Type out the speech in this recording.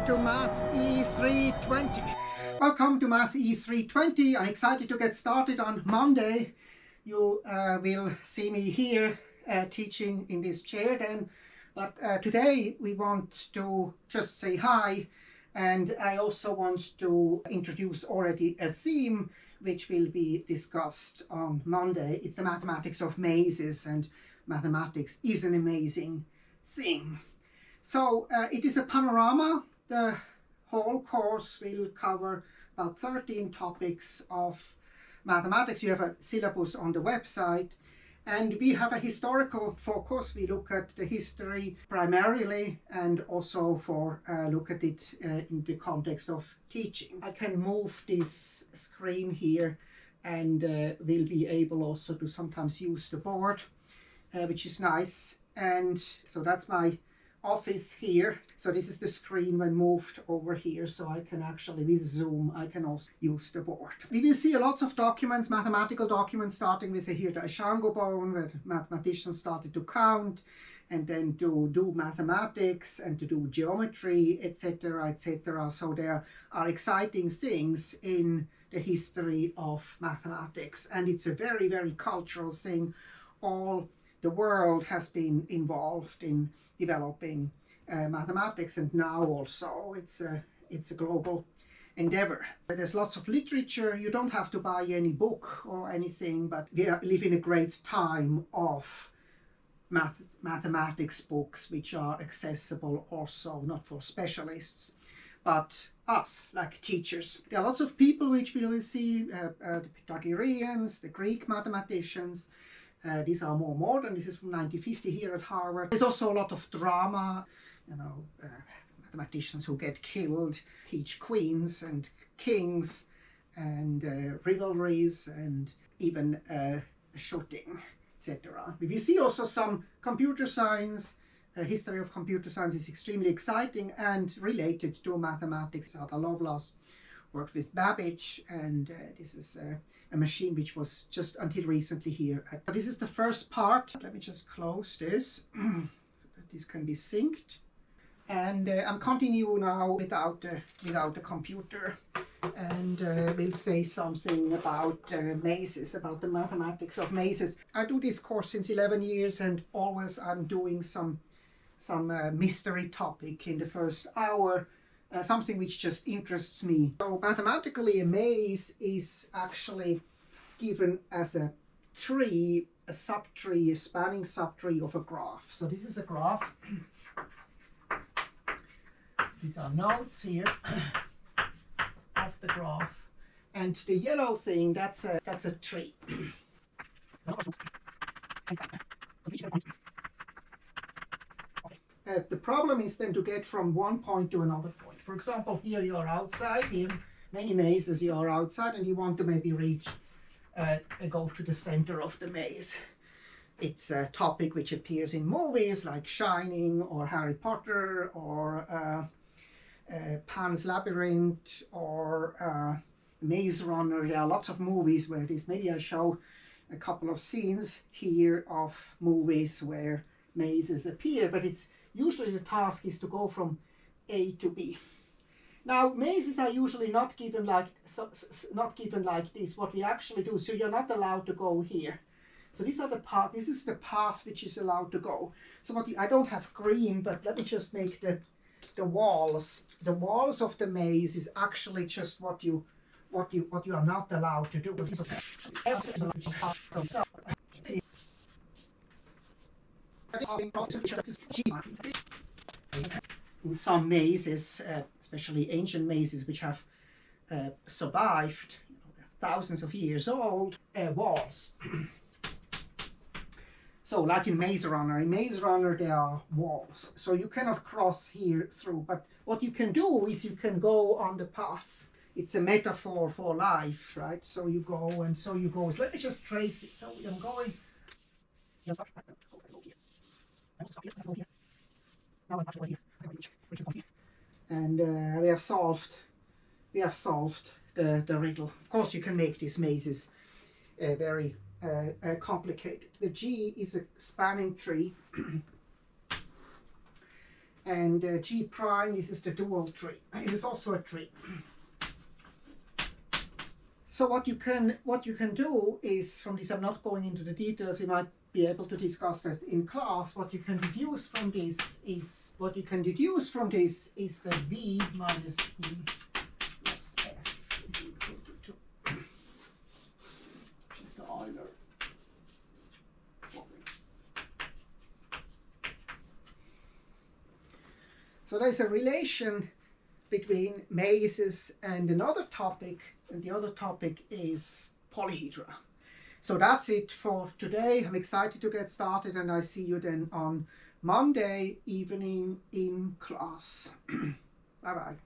welcome to Math E320. Welcome to Math E320. I'm excited to get started on Monday. You will see me here teaching in this chair then. But today we want to just say hi, and I also want to introduce already a theme which will be discussed on Monday. It's the mathematics of mazes, and mathematics is an amazing thing. So it is a panorama. The whole course will cover about 13 topics of mathematics. You have a syllabus on the website. And we have a historical focus. We look at the history primarily and also look at it in the context of teaching. I can move this screen here and will be able also to sometimes use the board, which is nice. And so that's my office here. So this is the screen when moved over here, so I can actually, with Zoom, I can also use the board. We will see lots of documents, mathematical documents, starting with here the Ashango bone, where mathematicians started to count and then to do mathematics and to do geometry, etc., etc. So there are exciting things in the history of mathematics, and it's a very, very cultural thing. All the world has been involved in developing mathematics, and now also it's a global endeavor. There's lots of literature. You don't have to buy any book or anything, but we live in a great time of mathematics books which are accessible also not for specialists but us, like teachers. There are lots of people which we will see, the Pythagoreans, the Greek mathematicians. These are more modern. This is from 1950 here at Harvard. There's also a lot of drama, mathematicians who get killed, teach queens and kings and rivalries and even shooting, etc. We see also some computer science. History of computer science is extremely exciting and related to mathematics. Ada Lovelace worked with Babbage, and this is a machine which was just until recently here. This is the first part. Let me just close this so that this can be synced. And I'm continuing now without the computer, and we'll say something about mazes, about the mathematics of mazes. I do this course since 11 years, and always I'm doing some mystery topic in the first hour. Something which just interests me. So mathematically, a maze is actually given as a tree, a subtree, a spanning subtree of a graph. So this is a graph. These are nodes here of the graph, and the yellow thing, that's a tree. The problem is then to get from one point to another point. For example, here you are outside, here many mazes you are outside, and you want to maybe reach, go to the center of the maze. It's a topic which appears in movies like Shining or Harry Potter or Pan's Labyrinth or Maze Runner. There are lots of movies where this, maybe I show a couple of scenes here of movies where mazes appear, but it's usually the task is to go from A to B. Now, mazes are usually not given like this. What we actually do, so you're not allowed to go here. So these are the path. This is the path which is allowed to go. So I don't have green, but let me just make the walls. The walls of the maze is actually just what you are not allowed to do. In some mazes, especially ancient mazes which have survived, thousands of years old, walls. So like in Maze Runner there are walls. So you cannot cross here through, but what you can do is you can go on the path. It's a metaphor for life, right? So you go and so you go. Let me just trace it. So I'm going. I'm stuck. I go here. I'm stuck here. I go here. Now I'm actually here. And we have solved the riddle. Of course, you can make these mazes very complicated. The G is a spanning tree. and G prime, this is the dual tree. It is also a tree. So what you can do is, from this I'm not going into the details, we might be able to discuss that in class. What you can deduce from this is that V minus E plus F is equal to 2, which is the Euler formula. So there's a relation between masses and another topic, and the other topic is polyhedra. So that's it for today. I'm excited to get started, and I see you then on Monday evening in class. Bye-bye.